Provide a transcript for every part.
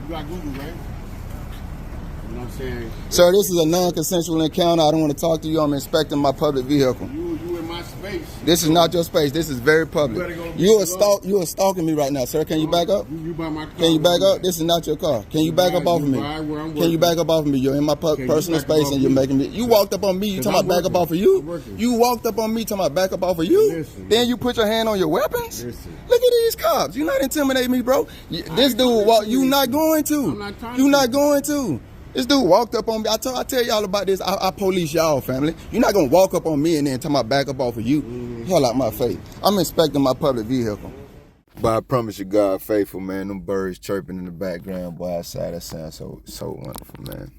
You got Google, right? You know what I'm saying? Sir, this is a non-consensual encounter. I don't want to talk to you. I'm inspecting my public vehicle. You in my space. This is not your space. This is very public. You are stalking me right now, sir. Can you back up? You by my car. Can you back up? This is not your car. Can you back up off of me? Can you back up off of me? You're in my personal space and you're making me. You walked up on me. You talking about back up off of you? You walked up on me talking about back up off of you? Then you put your hand on your weapons? Look at these cops. You're not intimidating me, bro. This dude, you not going to. You not going to. This dude walked up on me. I tell y'all about this. I police y'all, family. You're not going to walk up on me and then tell my back up off of you. Hell out my face. I'm inspecting my public vehicle. But I promise you, God faithful, man. Them birds chirping in the background, boy, outside. That sounds so wonderful, man.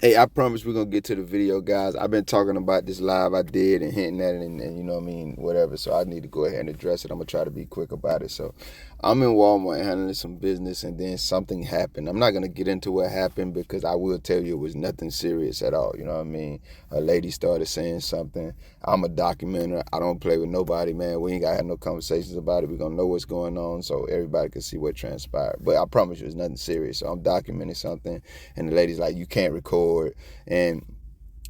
Hey, I promise we're going to get to the video, guys. I've been talking about this live I did and hinting at it and you know what I mean, whatever. So I need to go ahead and address it. I'm going to try to be quick about it. So I'm in Walmart handling some business and then something happened. I'm not going to get into what happened because I will tell you it was nothing serious at all. You know what I mean? A lady started saying something. I'm a documenter. I don't play with nobody, man. We ain't got to have no conversations about it. We're going to know what's going on so everybody can see what transpired. But I promise you it's nothing serious. So I'm documenting something and the lady's like, you can't record. And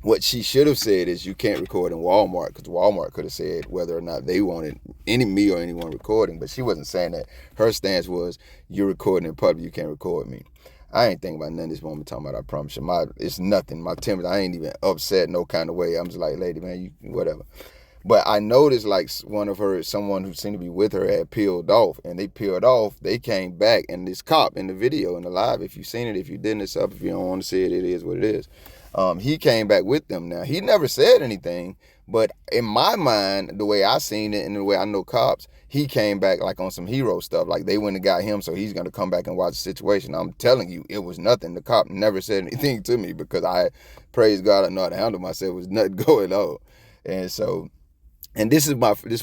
what she should have said is you can't record in Walmart because Walmart could have said whether or not they wanted me or anyone recording, but she wasn't saying that. Her stance was you're recording in public, you can't record me. I ain't thinking about nothing this moment talking about, I promise you. It's nothing. My temper, I ain't even upset no kind of way. I'm just like, lady, man, you whatever. But I noticed like someone who seemed to be with her had peeled off, and they peeled off, they came back, and this cop in the video, in the live, if you've seen it, if you didn't, it's up. If you don't want to see it, it is what it is. He came back with them. Now, he never said anything, but in my mind, the way I seen it and the way I know cops, he came back like on some hero stuff. Like they went and got him, so he's going to come back and watch the situation. I'm telling you, it was nothing. The cop never said anything to me because praise God, I know how to handle myself. There was nothing going on. And so... And this is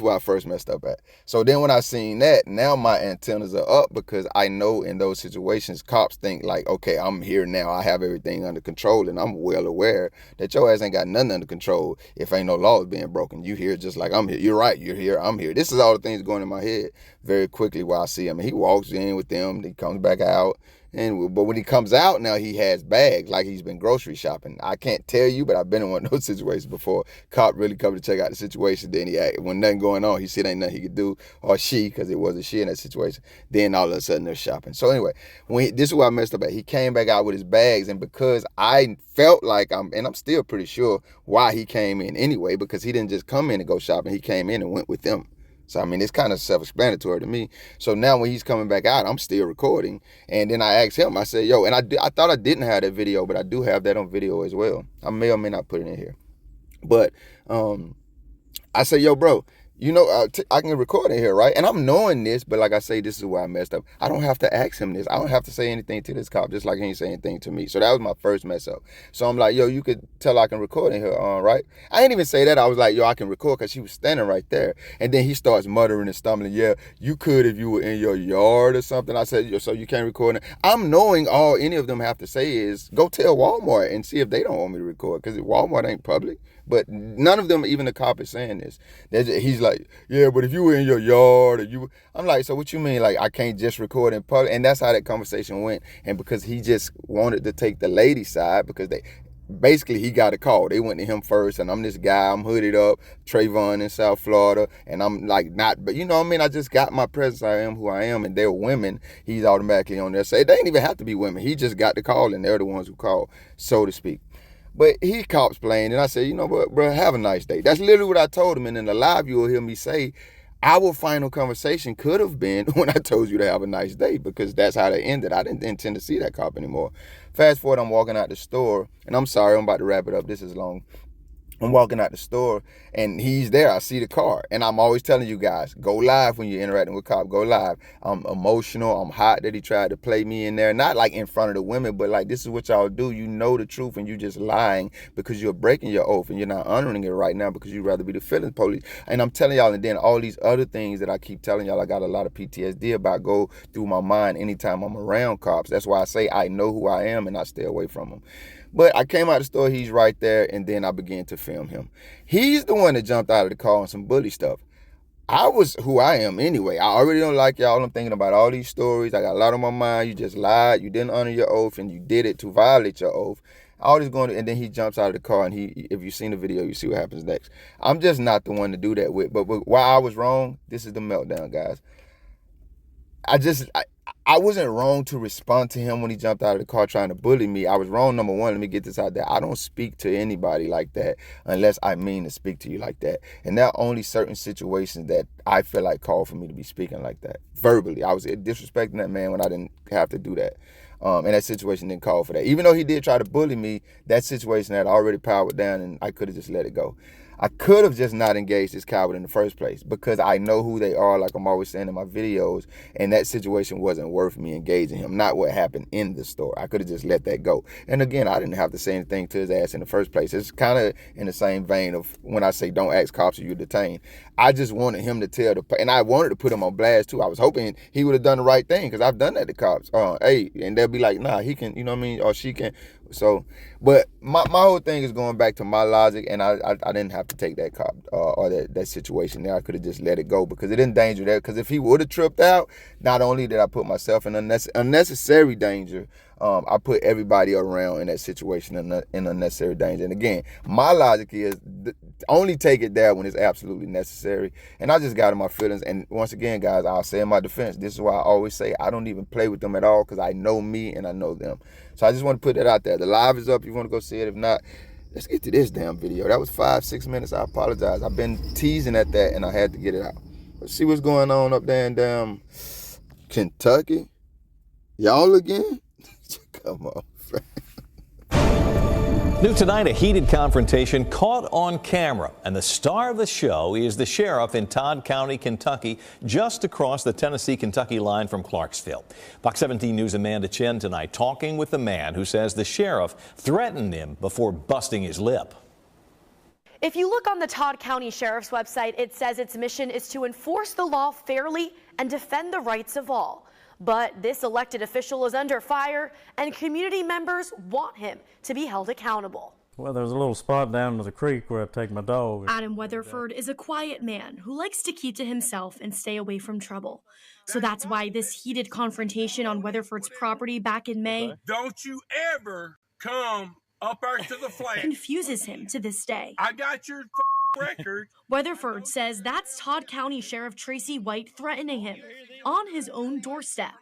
where I first messed up at. So then when I seen that, now my antennas are up because I know in those situations, cops think like, okay, I'm here now. I have everything under control. And I'm well aware that your ass ain't got nothing under control if ain't no laws being broken. You here just like I'm here. You're right. You're here. I'm here. This is all the things going in my head very quickly while I see him. And he walks in with them. He comes back out. But when he comes out now, he has bags like he's been grocery shopping. I can't tell you, but I've been in one of those situations before. Cop really come to check out the situation. Then when nothing going on, he said ain't nothing he could do, or she, because it wasn't she in that situation. Then all of a sudden they're shopping. So anyway, this is where I messed up at. He came back out with his bags, and because I felt like I'm still pretty sure why he came in anyway, because he didn't just come in and go shopping. He came in and went with them. So, I mean, it's kind of self-explanatory to me. So now when he's coming back out, I'm still recording. And then I asked him, I said, yo, and I thought I didn't have that video, but I do have that on video as well. I may or may not put it in here. But I said, yo, bro, you know, I can record in here, right? And I'm knowing this, but like I say, this is where I messed up. I don't have to ask him this. I don't have to say anything to this cop, just like he ain't saying anything to me. So that was my first mess up. So I'm like, yo, you could tell I can record in here, right? I didn't even say that. I was like, yo, I can record because she was standing right there. And then he starts muttering and stumbling. Yeah, you could if you were in your yard or something. I said, yo, so you can't record it. I'm knowing all any of them have to say is go tell Walmart and see if they don't want me to record because Walmart ain't public. But none of them, even the cop is saying this. He's like, yeah, but if you were in your yard or I'm like, so what you mean? Like, I can't just record in public? And that's how that conversation went. And because he just wanted to take the lady side because basically he got a call. They went to him first, and I'm this guy, I'm hooded up, Trayvon in South Florida, and I'm like but you know what I mean? I just got my presence, I am who I am, and they're women, he's automatically on there. So they ain't even have to be women. He just got the call, and they're the ones who called, so to speak. But he cops playing, and I said, you know what, bro, have a nice day. That's literally what I told him, and in the live you will hear me say, our final conversation could have been when I told you to have a nice day, because that's how they ended. I didn't intend to see that cop anymore. Fast forward, I'm walking out the store, and I'm sorry, I'm about to wrap it up. This is long. I'm walking out the store, and he's there. I see the car, and I'm always telling you guys, go live when you're interacting with cop. Go live. I'm emotional. I'm hot that he tried to play me in there. Not like in front of the women, but like this is what y'all do. You know the truth, and you just lying because you're breaking your oath, and you're not honoring it right now because you'd rather be the feelings police. And I'm telling y'all, and then all these other things that I keep telling y'all, I got a lot of PTSD about go through my mind anytime I'm around cops. That's why I say I know who I am, and I stay away from them. But I came out of the store, he's right there, and then I began to film him. He's the one that jumped out of the car on some bully stuff. I was who I am anyway. I already don't like y'all. I'm thinking about all these stories. I got a lot on my mind. You just lied. You didn't honor your oath, and you did it to violate your oath. All this going, and then he jumps out of the car, and if you've seen the video, you see what happens next. I'm just not the one to do that with. But while I was wrong, this is the meltdown, guys. I wasn't wrong to respond to him when he jumped out of the car trying to bully me. I was wrong, number one. Let me get this out there. I don't speak to anybody like that unless I mean to speak to you like that. And there are only certain situations that I feel like call for me to be speaking like that. Verbally. I was disrespecting that man when I didn't have to do that. And that situation didn't call for that. Even though he did try to bully me, that situation had already powered down and I could have just let it go. I could have just not engaged this coward in the first place because I know who they are, like I'm always saying in my videos, and that situation wasn't worth me engaging him, not what happened in the store. I could have just let that go. And again, I didn't have to say anything to his ass in the first place. It's kind of in the same vein of when I say don't ask cops or you're detained. I just wanted him to tell and I wanted to put him on blast too. I was hoping he would have done the right thing because I've done that to cops. Hey, and they'll be like, nah, he can, you know what I mean, or she can. So, but my whole thing is going back to my logic, and I didn't have to take that cop or that situation there. I could have just let it go because it didn't danger that. Because if he would have tripped out, not only did I put myself in unnecessary danger, I put everybody around in that situation in unnecessary danger. And again, my logic is only take it there when it's absolutely necessary. And I just got in my feelings. And once again, guys, I'll say in my defense, this is why I always say I don't even play with them at all because I know me and I know them. So I just want to put that out there. The live is up. If you want to go see it. If not, let's get to this damn video. That was 5-6 minutes. I apologize. I've been teasing at that and I had to get it out. Let's see what's going on up there in damn Kentucky. Y'all again? Come on, friend. New tonight, a heated confrontation caught on camera. And the star of the show is the sheriff in Todd County, Kentucky, just across the Tennessee-Kentucky line from Clarksville. Fox 17 News' Amanda Chen tonight talking with the man who says the sheriff threatened him before busting his lip. If you look on the Todd County Sheriff's website, it says its mission is to enforce the law fairly and defend the rights of all. But this elected official is under fire, and community members want him to be held accountable. Well, there's a little spot down to the creek where I take my dog. Adam Weatherford is a quiet man who likes to keep to himself and stay away from trouble. So that's why this heated confrontation on Weatherford's property back in May don't you ever come up there to the flat confuses him to this day. I got your record. Weatherford says that's Todd County Sheriff Tracy White threatening him on his own doorstep.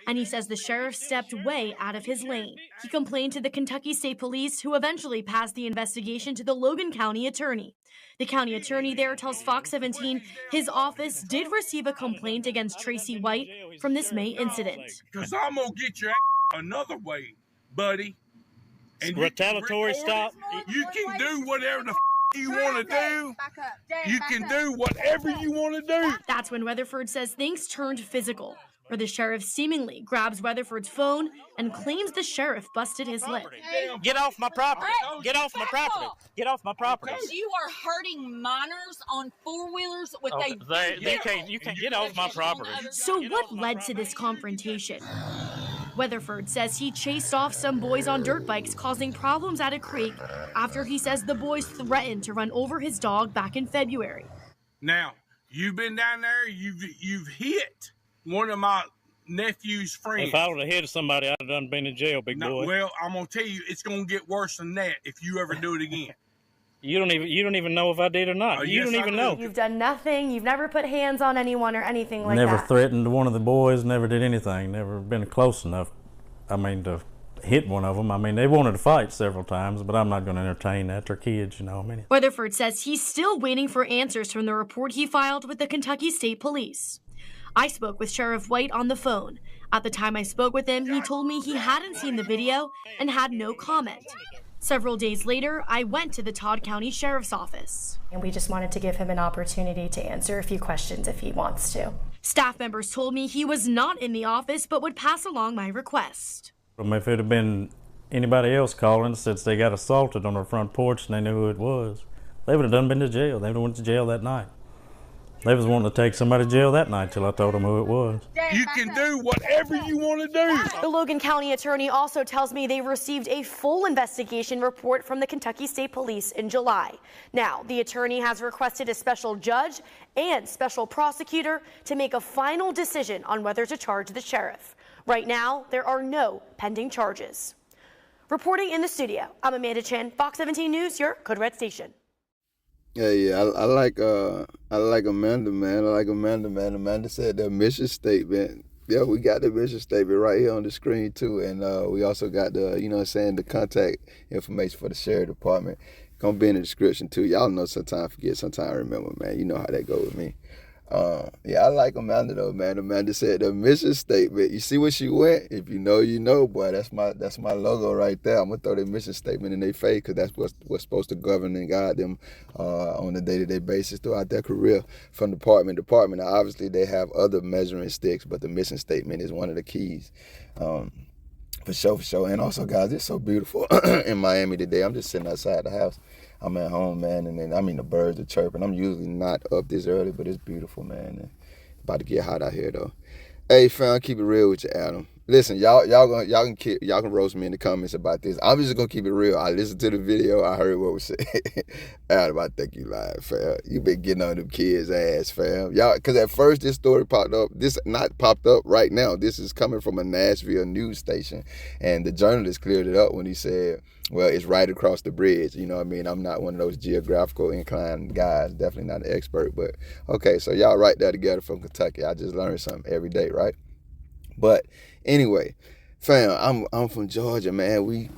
And he says the sheriff stepped way out of his lane. He complained to the Kentucky State Police, who eventually passed the investigation to the Logan County attorney. The county attorney there tells Fox 17 his office did receive a complaint against Tracy White from this May incident. Because I'm going to get your another way, buddy. And retaliatory stop. You can do whatever the you want to do. You can do whatever you want to do. That's when Weatherford says things turned physical, where the sheriff seemingly grabs Weatherford's phone and claims the sheriff busted his lip. Get off my property. Get off my property. Get off my property. You are hurting minors on four-wheelers with you can't get off my property. So what led to this confrontation? Weatherford says he chased off some boys on dirt bikes, causing problems at a creek after he says the boys threatened to run over his dog back in February. Now, you've been down there, you've hit one of my nephew's friends. If I would have hit somebody, I'd have done been in jail, big boy. Well, I'm going to tell you, it's going to get worse than that if you ever do it again. You don't even know if I did or not. You don't even know. You've done nothing. You've never put hands on anyone or anything like that. Never threatened one of the boys. Never did anything. Never been close enough. To hit one of them. They wanted to fight several times, but I'm not going to entertain that. They're kids, Weatherford says he's still waiting for answers from the report he filed with the Kentucky State Police. I spoke with Sheriff White on the phone. At the time I spoke with him, he told me he hadn't seen the video and had no comment. Several days later, I went to the Todd County Sheriff's Office. And we just wanted to give him an opportunity to answer a few questions if he wants to. Staff members told me he was not in the office but would pass along my request. If it had been anybody else calling since they got assaulted on their front porch and they knew who it was, they would have been to jail. They would have went to jail that night. They was wanting to take somebody to jail that night till I told them who it was. You can do whatever you want to do. The Logan County attorney also tells me they received a full investigation report from the Kentucky State Police in July. Now, the attorney has requested a special judge and special prosecutor to make a final decision on whether to charge the sheriff. Right now, there are no pending charges. Reporting in the studio, I'm Amanda Chan, Fox 17 News, your Code Red station. Yeah, I like Amanda, man. I like Amanda, man. Amanda said the mission statement. Yeah, we got the mission statement right here on the screen too, and we also got the, the contact information for the sheriff department. Gonna be in the description too. Y'all know sometimes I forget, sometimes I remember, man. You know how that goes with me. Yeah, I like Amanda though, man. Amanda said the mission statement. You see where she went? If you know, you know, boy. That's my logo right there. I'm gonna throw their mission statement in their face because that's what's supposed to govern and guide them on a day-to-day basis throughout their career from department to department. Now, obviously, they have other measuring sticks, but the mission statement is one of the keys. For sure. And also, guys, it's so beautiful in Miami today. I'm just sitting outside the house. I'm at home, man, and then the birds are chirping. I'm usually not up this early, but it's beautiful, man. And about to get hot out here, though. Hey, fam, keep it real with you, Adam. Listen, y'all can roast me in the comments about this. I'm just gonna keep it real. I listened to the video. I heard what was said. Adam, I think you lied, fam. You been getting on them kids' ass, fam. Y'all, because at first this story popped up. This not popped up right now. This is coming from a Nashville news station, and the journalist cleared it up when he said, well, it's right across the bridge. You know what I mean? I'm not one of those geographical inclined guys. Definitely not an expert. But, okay, so y'all right there together from Kentucky. I just learned something every day, right? But anyway, fam, I'm from Georgia, man. We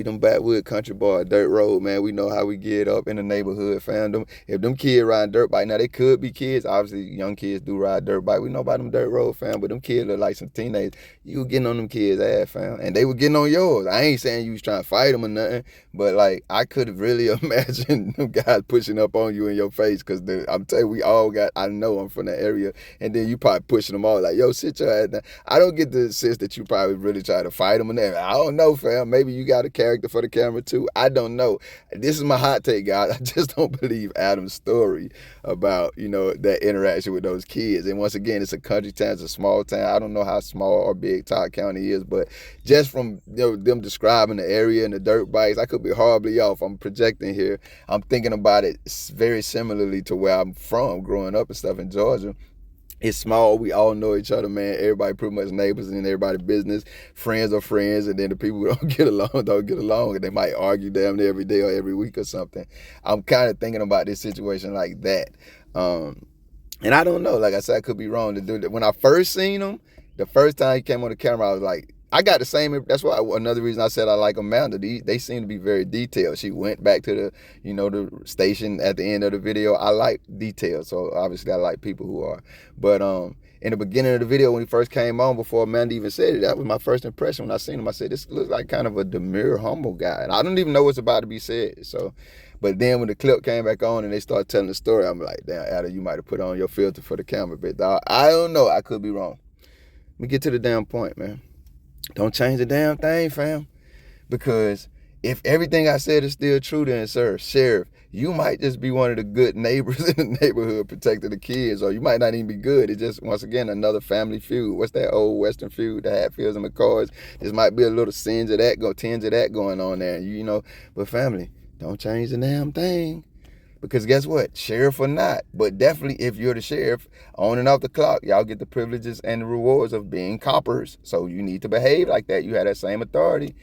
them backwood country boy, dirt road, man. We know how we get up in the neighborhood, fam. If them kids ride dirt bike, now they could be kids. Obviously, young kids do ride dirt bike. We know about them dirt road, fam. But them kids look like some teenagers. You were getting on them kids' ass, fam. And they were getting on yours. I ain't saying you was trying to fight them or nothing. But, like, I could really imagine them guys pushing up on you in your face. Because I'm telling you, we all I know I'm from the area. And then you probably pushing them all like, yo, sit your ass down. I don't get the sense that you probably really try to fight them and that. I don't know, fam. Maybe you got a character for the camera too. I don't know. This is my hot take, guys. I just don't believe Adam's story about, that interaction with those kids. And once again, it's a country town, it's a small town. I don't know how small or big Todd County is, but just from them describing the area and the dirt bikes, I could be horribly off. I'm projecting here. I'm thinking about it very similarly to where I'm from, growing up and stuff in Georgia. It's small. We all know each other, man. Everybody pretty much neighbors and everybody business. Friends are friends, and then the people who don't get along, and they might argue damn near every day or every week or something. I'm kind of thinking about this situation like that. And I don't know. Like I said, I could be wrong to do that. When I first seen him, the first time he came on the camera, I was like, I got the same. That's why another reason I said I like Amanda. They seem to be very detailed. She went back to the, the station at the end of the video. I like details, so obviously I like people who are. But in the beginning of the video when he first came on, before Amanda even said it, that was my first impression when I seen him. I said, this looks like kind of a demure, humble guy, and I don't even know what's about to be said. So, but then when the clip came back on and they started telling the story, I'm like, damn, Adam, you might have put on your filter for the camera, but dog, I don't know. I could be wrong. Let me get to the damn point, man. Don't change the damn thing, fam. Because if everything I said is still true, then, sir, sheriff, you might just be one of the good neighbors in the neighborhood protecting the kids, or you might not even be good. It's just, once again, another family feud. What's that old Western feud, the Hatfields and McCoys? There might be a little tinge of that going on there, But family, don't change the damn thing. Because guess what? Sheriff or not, but definitely if you're the sheriff, on and off the clock, y'all get the privileges and the rewards of being coppers. So you need to behave like that. You have that same authority.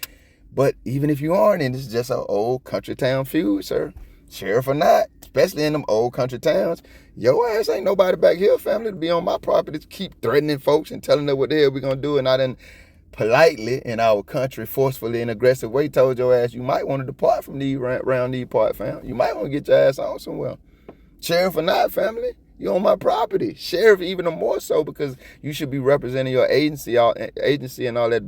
But even if you aren't, and it's just an old country town feud, sir, sheriff or not, especially in them old country towns, your ass ain't nobody back here, family, to be on my property to keep threatening folks and telling them what the hell we gonna do. And I done politely in our country, forcefully and aggressive way, told your ass you might want to depart from around these part, fam. You might want to get your ass on somewhere. Sheriff or not, family, you on my property. Sheriff even more so, because you should be representing your agency and all that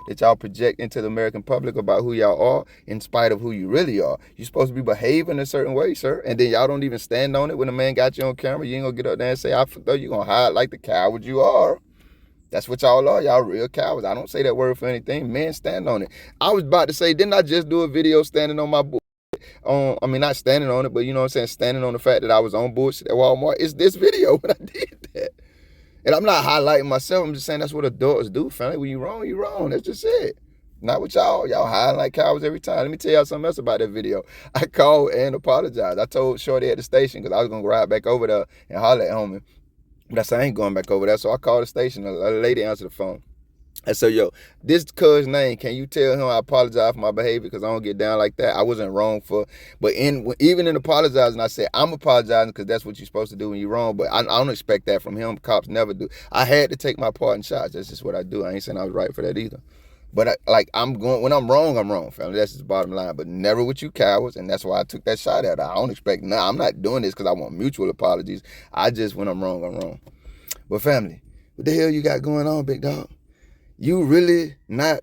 that y'all project into the American public about who y'all are in spite of who you really are. You're supposed to be behaving a certain way, sir. And then y'all don't even stand on it when a man got you on camera. You ain't gonna get up there and say, I thought you gonna hide like the coward you are. That's what y'all are. Y'all real cowards. I don't say that word for anything. Men, stand on it. I was about to say, didn't I just do a video standing on my bull? on, I mean, not standing on it, but you know what I'm saying, standing on the fact that I was on bullshit at Walmart. It's this video when I did that. And I'm not highlighting myself. I'm just saying that's what adults do, family. When you wrong, you wrong. That's just it. Not with y'all. Y'all hiding like cowards every time. Let me tell y'all something else about that video. I called and apologized. I told Shorty at the station, because I was going to ride back over there and holler at homie. But I said, I ain't going back over there. So I called the station. A lady answered the phone. I said, yo, this cuz name, can you tell him I apologize for my behavior, because I don't get down like that. I wasn't wrong for, but even in apologizing, I said, I'm apologizing because that's what you're supposed to do when you're wrong, but I don't expect that from him. Cops never do. I had to take my part in shots. That's just what I do. I ain't saying I was right for that either. But when I'm wrong, family. That's just the bottom line. But never with you cowards, and that's why I took that shot at her. I don't expect, I'm not doing this because I want mutual apologies. I just, when I'm wrong, I'm wrong. But family, what the hell you got going on, big dog? You really not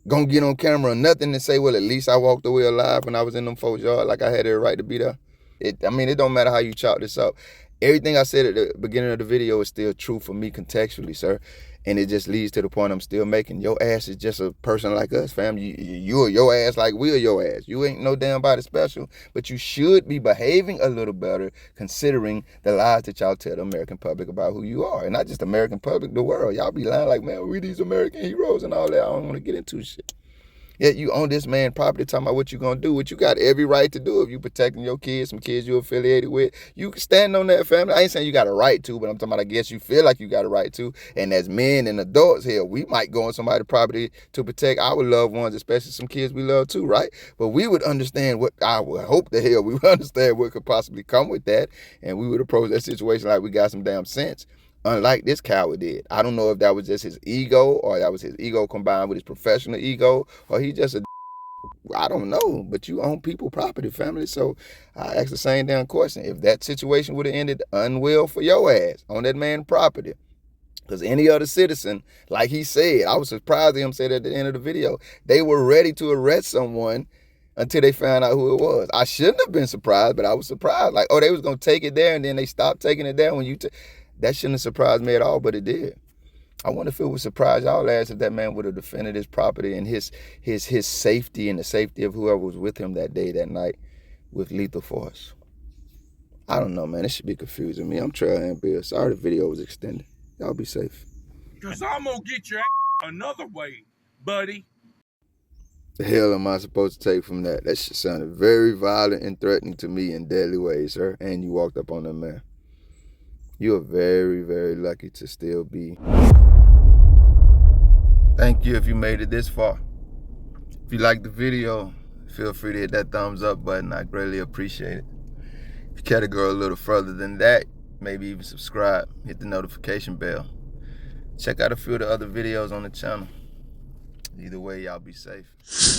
gonna get on camera or nothing and say, well, at least I walked away alive when I was in them folks' yard, like I had every right to be there? It don't matter how you chop this up. Everything I said at the beginning of the video is still true for me contextually, sir. And it just leads to the point I'm still making. Your ass is just a person like us, fam. You are your ass like we are your ass. You ain't no damn body special, but you should be behaving a little better considering the lies that y'all tell the American public about who you are. And not just the American public, the world. Y'all be lying like, man, we these American heroes and all that. I don't want to get into shit. Yet you own this man property, talking about what you gonna do, what you got every right to do if you protecting your kids, some kids you affiliated with. You can stand on that, family. I ain't saying you got a right to, but I'm talking about I guess you feel like you got a right to. And as men and adults here, we might go on somebody's property to protect our loved ones, especially some kids we love too, right? But we would understand what, I would hope the hell we would understand what could possibly come with that. And we would approach that situation like we got some damn sense. Unlike this coward did. I don't know if that was just his ego, or that was his ego combined with his professional ego, or he just I don't know, but you own people property, family. So I ask the same damn question. If that situation would have ended unwell for your ass on that man's property, because any other citizen, like he said, I was surprised at him said at the end of the video, they were ready to arrest someone until they found out who it was. I shouldn't have been surprised, but I was surprised. Like, oh, they was going to take it there, and then they stopped taking it there when you that shouldn't have surprised me at all, but it did. I wonder if it would surprise y'all ass if that man would have defended his property and his safety and the safety of whoever was with him that day, that night, with lethal force. I don't know, man. It should be confusing me. I'm Trail and Bill. Sorry the video was extended. Y'all be safe. Because I'm going to get your another way, buddy. The hell am I supposed to take from that? That shit sounded very violent and threatening to me in deadly ways, sir. And you walked up on that man. You are very, very lucky to still be. Thank you if you made it this far. If you liked the video, feel free to hit that thumbs up button. I greatly appreciate it. If you care to go a little further than that, maybe even subscribe, hit the notification bell. Check out a few of the other videos on the channel. Either way, y'all be safe.